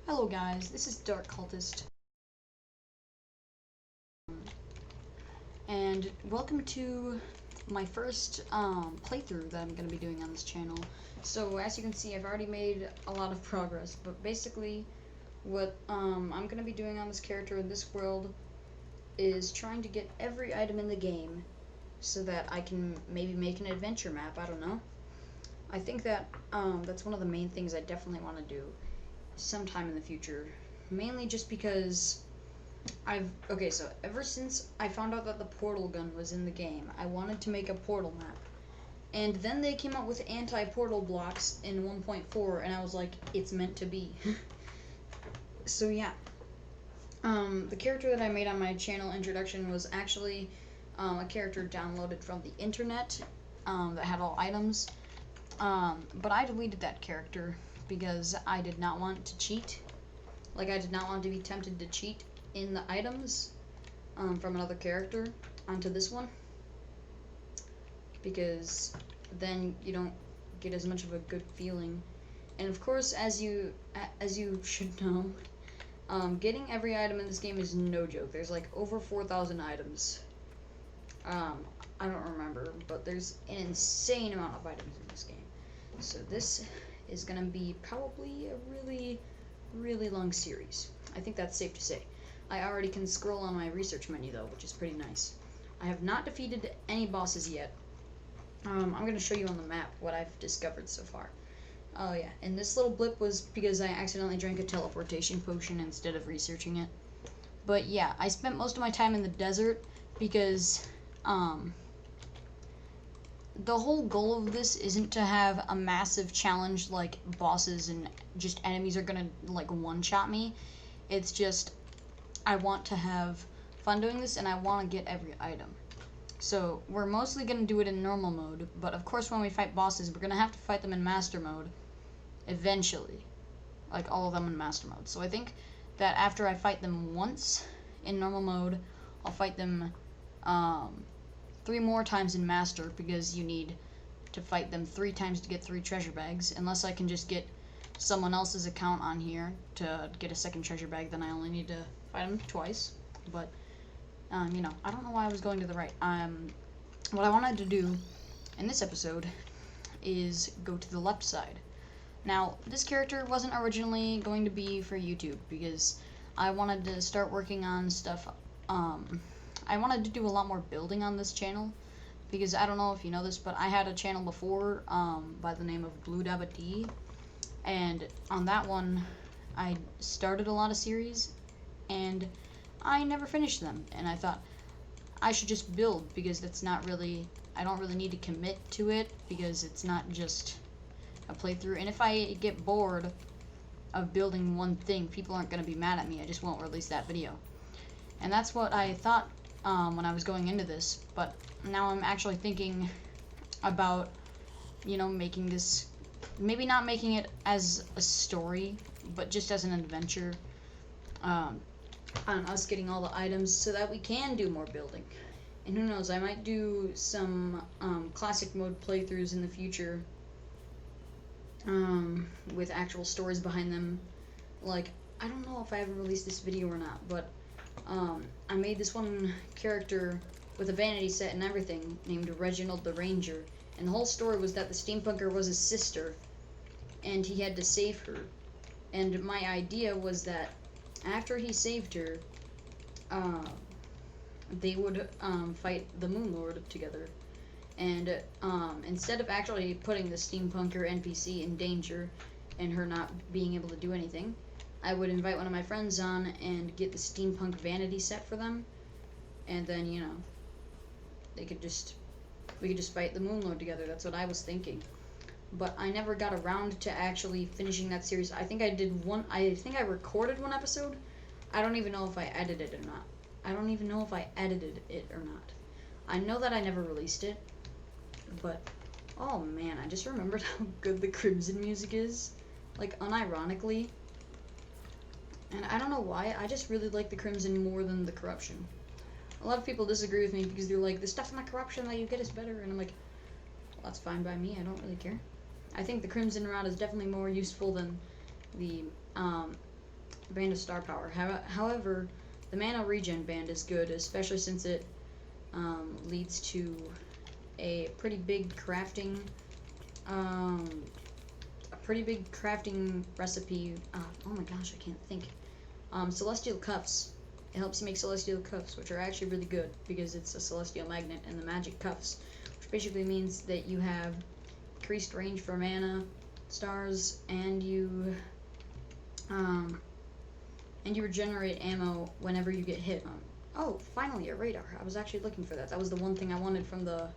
Hello guys, this is Dark Cultist, and welcome to my first playthrough that I'm going to be doing on this channel. So as you can see, I've already made a lot of progress, but basically what I'm going to be doing on this character in this world is trying to get every item in the game so that I can maybe make an adventure map. I don't know. I think that that's one of the main things I definitely want to do sometime in the future, mainly just because so ever since I found out that the portal gun was in the game, I wanted to make a portal map. And then they came out with anti-portal blocks in 1.4, and I was like, it's meant to be. So yeah. The character that I made on my channel introduction was actually a character downloaded from the internet that had all items. But I deleted that character because I did not want to cheat. Like, I did not want to be tempted to cheat in the items from another character onto this one, because then you don't get as much of a good feeling. And of course, as you should know, getting every item in this game is no joke. There's like over 4,000 items. I don't remember, but there's an insane amount of items in this game. So this is gonna be probably a really long series. I think that's safe to say. I already can scroll on my research menu though, which is pretty nice. I have not defeated any bosses yet. I'm going to show you on the map what I've discovered so far. Oh yeah, and this little blip was because I accidentally drank a teleportation potion instead of researching it. But yeah, I spent most of my time in the desert because the whole goal of this isn't to have a massive challenge like bosses and just enemies are gonna like one-shot me. It's just I want to have fun doing this, and I want to get every item. So we're mostly going to do it in normal mode, but of course when we fight bosses, we're going to have to fight them in master mode eventually. Like, all of them in master mode. So I think that after I fight them once in normal mode, I'll fight them 3 more times in master, because you need to fight them 3 times to get 3 treasure bags. Unless I can just get someone else's account on here to get a second treasure bag, then I only need to fight them twice. But you know, I don't know why I was going to the right. What I wanted to do in this episode is go to the left side. Now, this character wasn't originally going to be for YouTube because I wanted to start working on stuff. I wanted to do a lot more building on this channel, because I don't know if you know this, but I had a channel before by the name of Blue Dabba D, and on that one I started a lot of series and I never finished them, and I thought I should just build, because that's not really, I don't really need to commit to it, because it's not just a playthrough. And if I get bored of building one thing, people aren't going to be mad at me. I just won't release that video. And that's what I thought when I was going into this, but now I'm actually thinking about, you know, making this, maybe not making it as a story, but just as an adventure on us getting all the items so that we can do more building. And who knows, I might do some classic mode playthroughs in the future with actual stories behind them. Like, I don't know if I ever released this video or not, but I made this one character with a vanity set and everything named Reginald the Ranger, and the whole story was that the steampunker was his sister and he had to save her. And my idea was that after he saved her, they would fight the Moon Lord together. And instead of actually putting the steampunker NPC in danger and her not being able to do anything, I would invite one of my friends on and get the steampunk vanity set for them, and then, you know, we could just fight the Moon Lord together. That's what I was thinking. But I never got around to actually finishing that series. I think I did one, I think I recorded one episode. I don't even know if I edited it or not. I don't even know if I edited it or not. I know that I never released it, but oh man, I just remembered how good the Crimson music is. Like, unironically. And I don't know why, I just really like the Crimson more than the Corruption. A lot of people disagree with me because they're like, the stuff in the Corruption that you get is better, and I'm like, well, that's fine by me, I don't really care. I think the Crimson Rod is definitely more useful than the band of star power. However, the mana regen band is good, especially since it leads to a pretty big crafting recipe. Oh my gosh, I can't think. Celestial cuffs. It helps you make celestial cuffs, which are actually really good because it's a celestial magnet and the magic cuffs, which basically means that you have increased range for mana, stars, and you regenerate ammo whenever you get hit. Oh, finally a radar. I was actually looking for that. That was the one thing I wanted from the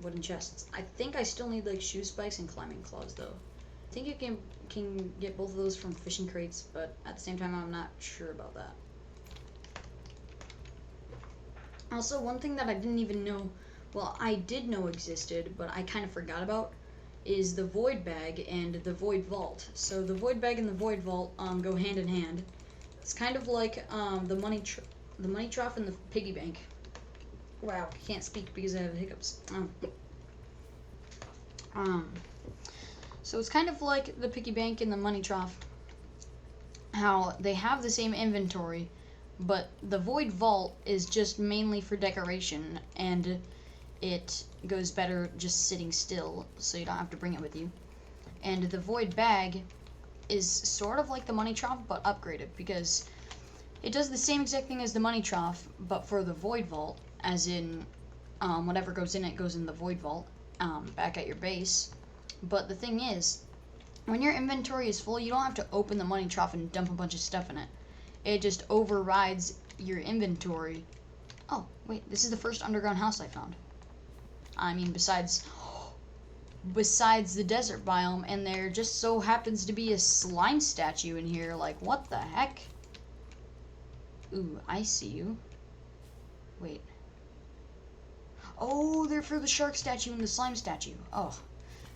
wooden chests. I think I still need like shoe spikes and climbing claws though. I think you can get both of those from fishing crates, but at the same time I'm not sure about that. Also, one thing that I didn't even know, well, I did know existed, but I kind of forgot about, is the void bag and the void vault. So the void bag and the void vault go hand in hand. It's kind of like the money trough and the piggy bank. Wow, I can't speak because I have hiccups. So it's kind of like the piggy bank and the money trough. How they have the same inventory, but the void vault is just mainly for decoration, and it goes better just sitting still, so you don't have to bring it with you. And the void bag is sort of like the money trough, but upgraded, because it does the same exact thing as the money trough, but for the void vault, as in whatever goes in it goes in the void vault back at your base. But the thing is, when your inventory is full, you don't have to open the money trough and dump a bunch of stuff in it. It just overrides your inventory. Oh, wait, this is the first underground house I found. I mean, besides the desert biome, and there just so happens to be a slime statue in here. Like, what the heck? Ooh, I see you. Wait. Oh, they're for the shark statue and the slime statue. Oh,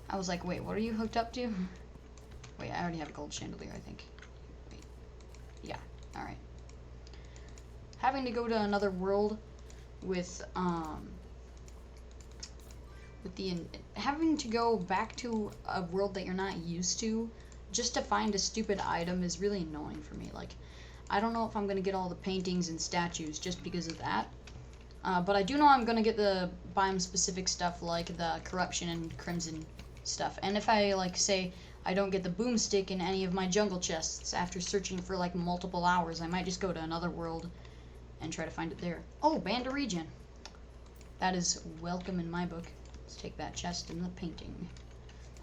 I was like, wait, what are you hooked up to? Wait, I already have a gold chandelier, I think. Wait. Yeah, alright. Having to go to another world with, having to go back to a world that you're not used to just to find a stupid item is really annoying for me. Like, I don't know if I'm gonna get all the paintings and statues just because of that. But I do know I'm gonna get the biome specific stuff like the corruption and crimson stuff. And if I, like, say I don't get the boomstick in any of my jungle chests after searching for like multiple hours, I might just go to another world and try to find it there. Oh, band of regen. That is welcome in my book. Let's take that chest and the painting.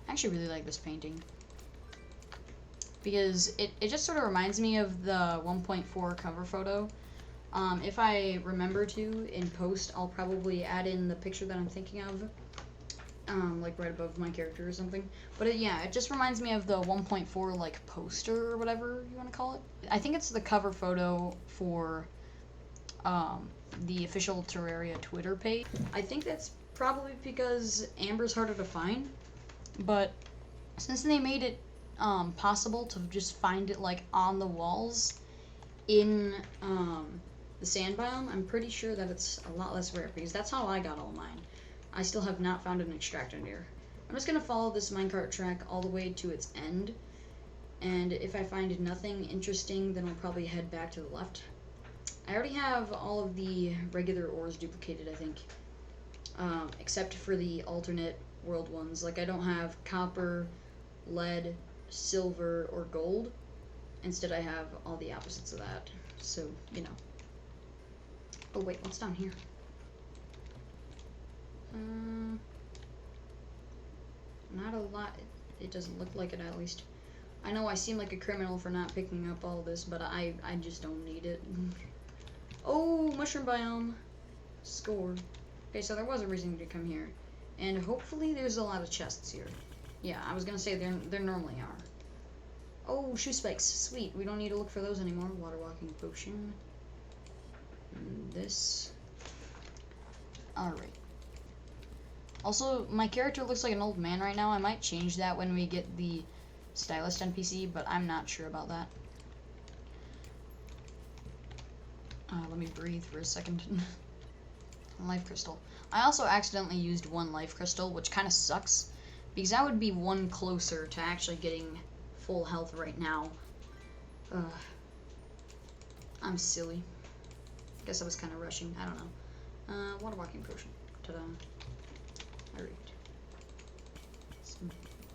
I actually really like this painting, because it just sort of reminds me of the 1.4 cover photo. If I remember to, in post, I'll probably add in the picture that I'm thinking of, like right above my character or something. But yeah, it just reminds me of the 1.4 like poster or whatever you want to call it. I think it's the cover photo for the official Terraria Twitter page. I think that's probably because Amber's harder to find, but since they made it possible to just find it like on the walls in the sand biome, I'm pretty sure that it's a lot less rare, because that's how I got all mine. I still have not found an extractor near. I'm just gonna follow this minecart track all the way to its end, and if I find nothing interesting, then I'll probably head back to the left. I already have all of the regular ores duplicated, I think, except for the alternate world ones. Like, I don't have copper, lead, silver, or gold. Instead, I have all the opposites of that. So, you know. Oh, wait, what's down here? Not a lot. It doesn't look like it, at least. I know I seem like a criminal for not picking up all this, but I just don't need it. Oh, mushroom biome. Score. Okay, so there was a reason to come here. And hopefully there's a lot of chests here. Yeah, I was gonna say there normally are. Oh, shoe spikes. Sweet. We don't need to look for those anymore. Water walking potion. And this. Alright. Also, my character looks like an old man right now. I might change that when we get the stylist NPC, but I'm not sure about that. Let me breathe for a second. Life crystal. I also accidentally used one life crystal, which kind of sucks, because that would be one closer to actually getting full health right now. I'm silly. Guess I was kind of rushing. I don't know. Water walking potion. Ta-da. Alright. Let's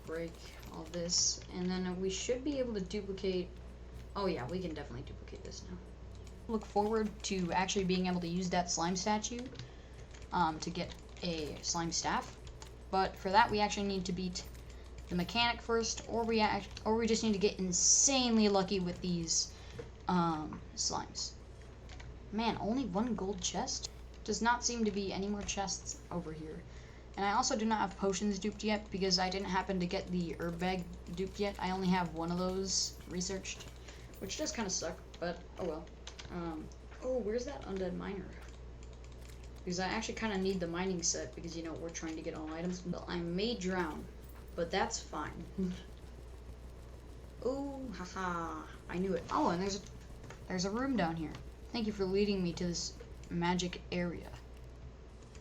break all this. And then we should be able to duplicate... Oh yeah, we can definitely duplicate this now. Look forward to actually being able to use that slime statue to get a slime staff. But for that, we actually need to beat the mechanic first, or we just need to get insanely lucky with these slimes. Man, only one gold chest? Does not seem to be any more chests over here. And I also do not have potions duped yet because I didn't happen to get the herb bag duped yet. I only have one of those researched, which does kind of suck, but oh well. Oh, where's that undead miner? Because I actually kind of need the mining set because, you know, we're trying to get all items. Well, I may drown, but that's fine. Oh, haha, I knew it. Oh, and there's a room down here. Thank you for leading me to this magic area,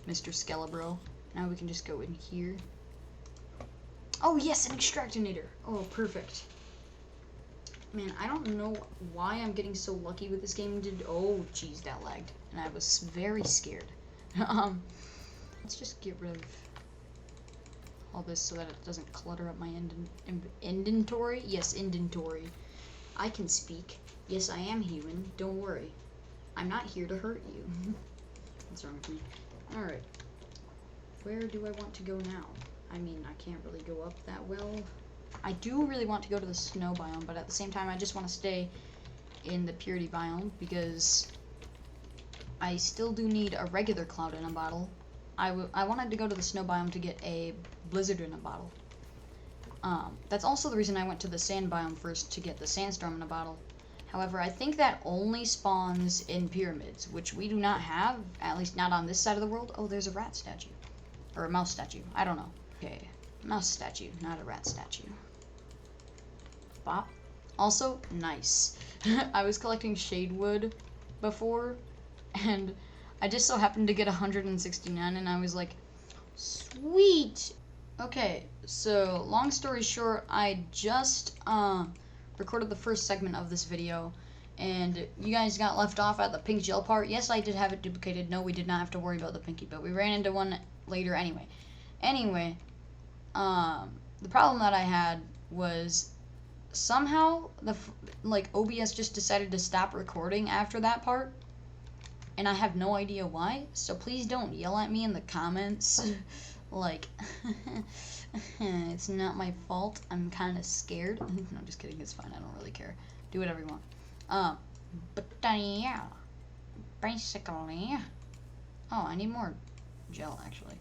Mr. Skelebro. Now we can just go in here. Oh yes, an extractinator. Oh, perfect. Man, I don't know why I'm getting so lucky with this game. Oh, jeez, that lagged, and I was very scared. Let's just get rid of all this so that it doesn't clutter up my inventory. Yes, inventory. I can speak. Yes, I am human. Don't worry. I'm not here to hurt you. What's wrong with me? Alright. Where do I want to go now? I mean, I can't really go up that well. I do really want to go to the snow biome, but at the same time, I just want to stay in the purity biome because I still do need a regular cloud in a bottle. I wanted to go to the snow biome to get a blizzard in a bottle. That's also the reason I went to the sand biome first to get the sandstorm in a bottle. However, I think that only spawns in pyramids, which we do not have, at least not on this side of the world. Oh, there's a rat statue. Or a mouse statue. I don't know. Okay, mouse statue, not a rat statue. Bop. Also, nice. I was collecting shade wood before, and I just so happened to get 169, and I was like, sweet! Okay, so, long story short, I just, recorded the first segment of this video, and you guys got left off at the pink gel part. Yes, I did have it duplicated. No, we did not have to worry about the pinky, but we ran into one later anyway. Anyway, the problem that I had was somehow OBS just decided to stop recording after that part, and I have no idea why. So please don't yell at me in the comments. Like, it's not my fault. I'm kind of scared. No, just kidding. It's fine. I don't really care. Do whatever you want. But yeah, basically. Oh, I need more gel actually.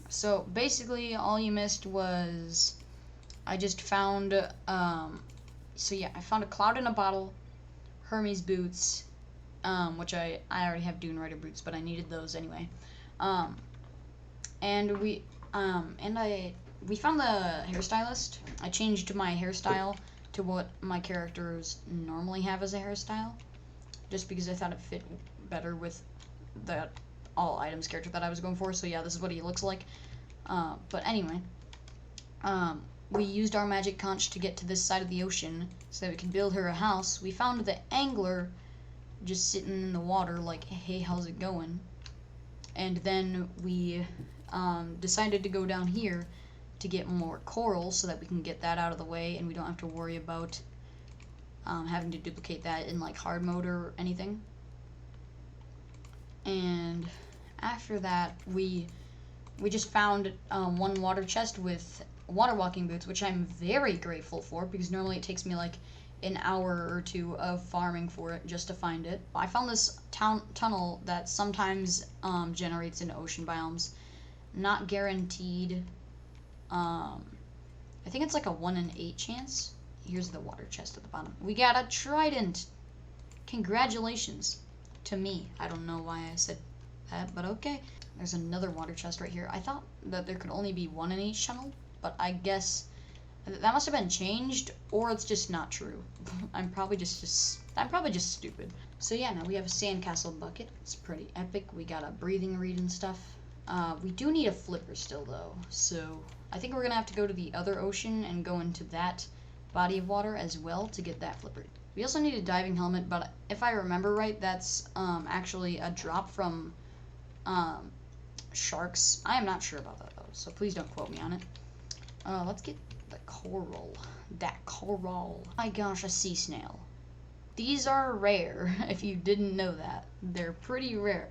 So basically, all you missed was I just found. So yeah, I found a cloud in a bottle, Hermes boots, which I already have Dune Rider boots, but I needed those anyway. And we found the hairstylist. I changed my hairstyle to what my characters normally have as a hairstyle, just because I thought it fit better with the all items character that I was going for. So yeah, this is what he looks like. But anyway, we used our magic conch to get to this side of the ocean so that we could build her a house. We found the angler just sitting in the water like, hey, how's it going? And then we decided to go down here to get more coral so that we can get that out of the way and we don't have to worry about having to duplicate that in like hard mode or anything. And after that, we just found one water chest with water walking boots, which I'm very grateful for because normally it takes me like an hour or two of farming for it just to find it. I found this tunnel that sometimes generates in ocean biomes. Not guaranteed. I think it's like a 1 in 8 chance. Here's the water chest at the bottom. We got a trident. Congratulations to me. I don't know why I said that, but okay. There's another water chest right here. I thought that there could only be 1 in each tunnel, but I guess that must have been changed, or it's just not true. I'm probably just stupid. So yeah, now we have a sandcastle bucket. It's pretty epic. We got a breathing reed and stuff. We do need a flipper still though, so I think we're gonna have to go to the other ocean and go into that body of water as well to get that flipper. We also need a diving helmet, but if I remember right, that's actually a drop from sharks. I am not sure about that though, so please don't quote me on it. Let's get the coral. That coral. Oh my gosh, a sea snail. These are rare, if you didn't know that. They're pretty rare.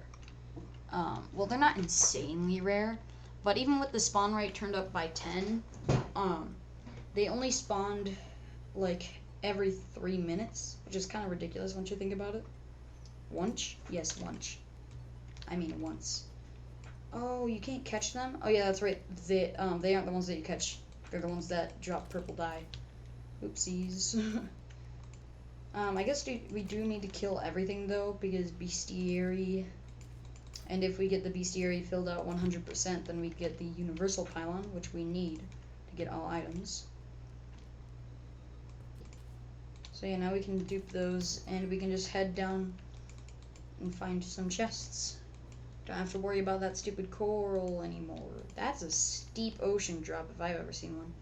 Well, they're not insanely rare, but even with the spawn rate turned up by 10, they only spawned like every 3 minutes, which is kind of ridiculous once you think about it. Once? Yes, once. I mean once. Oh, you can't catch them? Oh yeah, that's right. They aren't the ones that you catch. They're the ones that drop purple dye. Oopsies. I guess we do need to kill everything though, because bestiary. And if we get the bestiary filled out 100%, then we get the universal pylon, which we need to get all items. So yeah, now we can dupe those, and we can just head down and find some chests. Don't have to worry about that stupid coral anymore. That's a steep ocean drop if I've ever seen one.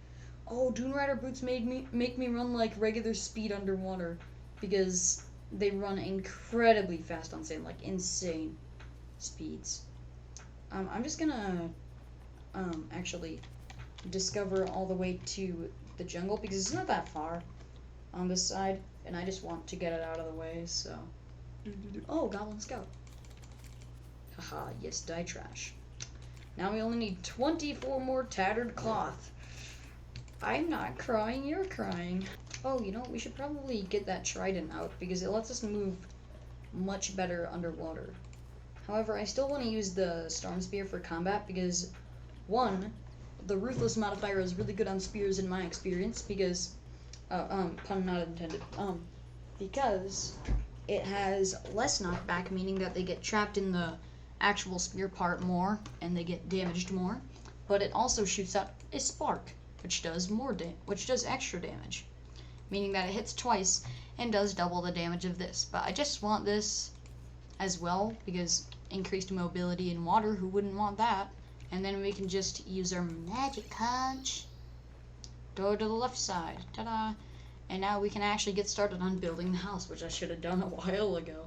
Oh, Dune Rider boots make me run like regular speed underwater, because they run incredibly fast on sand, like insane speeds. I'm just gonna actually discover all the way to the jungle, because it's not that far on this side, and I just want to get it out of the way. So, oh, Goblin Scout. Haha, yes, die trash. Now we only need 24 more tattered cloth. I'm not crying, you're crying. Oh, you know, we should probably get that trident out, because it lets us move much better underwater. However, I still want to use the storm spear for combat, because one, the ruthless modifier is really good on spears in my experience, because pun not intended. Because it has less knockback, meaning that they get trapped in the actual spear part more and they get damaged more, but it also shoots out a spark, which does extra damage, meaning that it hits twice and does double the damage of this. But I just want this as well, because increased mobility in water, who wouldn't want that? And then we can just use our magic punch. Go to the left side, ta-da! And now we can actually get started on building the house, which I should have done a while ago.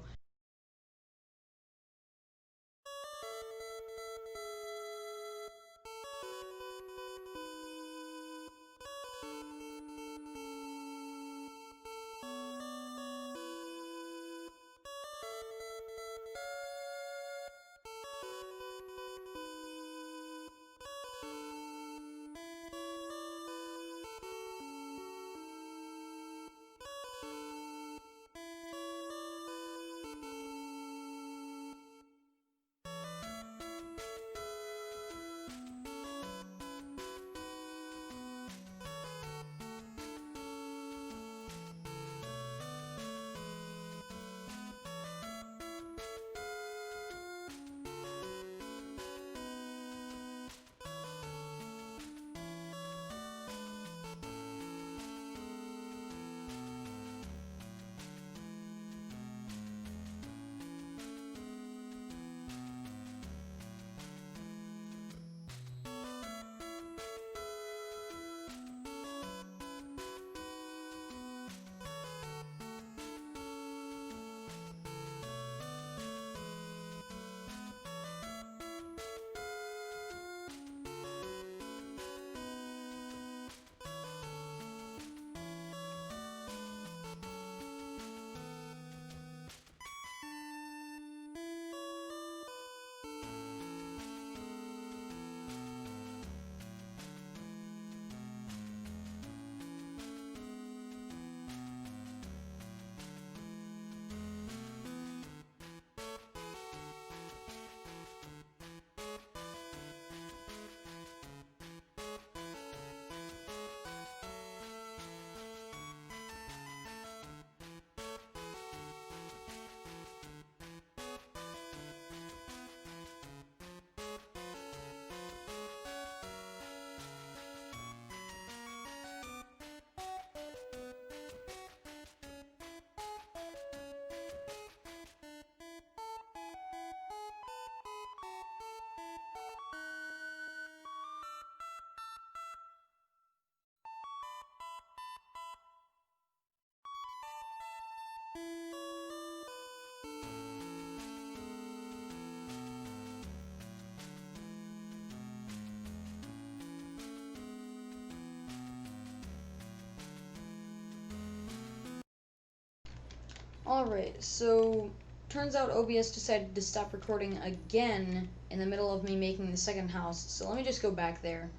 Alright, so turns out OBS decided to stop recording again in the middle of me making the second house. So let me just go back there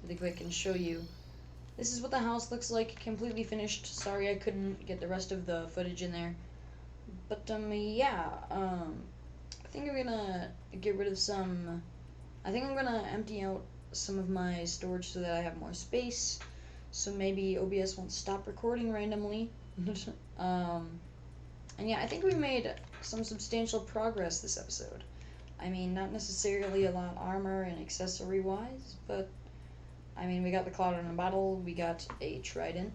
really quick and show you. This is what the house looks like, completely finished. Sorry I couldn't get the rest of the footage in there. But yeah, I think I'm gonna get rid of some. I think I'm gonna empty out some of my storage so that I have more space. So maybe OBS won't stop recording randomly. And yeah, I think we made some substantial progress this episode. I mean, not necessarily a lot armor and accessory wise, but I mean, we got the Cloud in a Bottle, we got a Trident.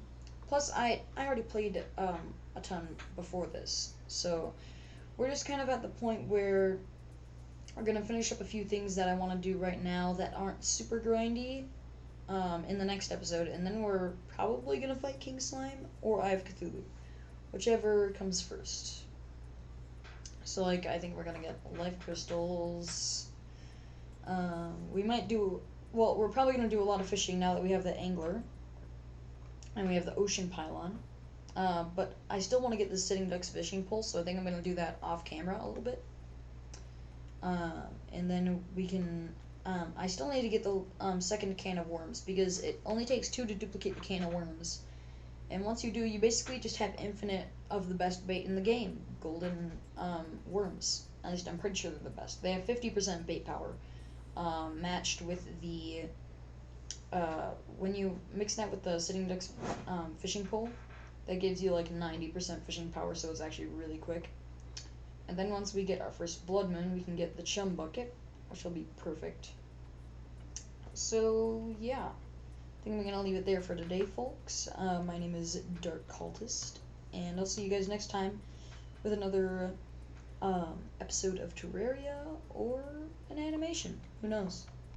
Plus, I already played a ton before this, so we're just kind of at the point where we're gonna finish up a few things that I want to do right now that aren't super grindy in the next episode, and then we're probably gonna fight King Slime or Eye of Cthulhu, whichever comes first. So, like, I think we're gonna get life crystals. We might do. Well, we're probably gonna do a lot of fishing now that we have the angler and we have the ocean pylon. But I still want to get the sitting ducks fishing pole, so I think I'm gonna do that off camera a little bit. And then we can. I still need to get the second can of worms because it only takes 2 to duplicate the can of worms. And once you do, you basically just have infinite of the best bait in the game. Golden worms. At least I'm pretty sure they're the best. They have 50% bait power, matched with the when you mix that with the sitting ducks fishing pole, that gives you like 90% fishing power, so it's actually really quick. And then once we get our first blood moon, we can get the chum bucket, which will be perfect. So yeah, I think I'm gonna leave it there for today, folks. My name is Dark Cultist, and I'll see you guys next time with another episode of Terraria or an animation. Who knows?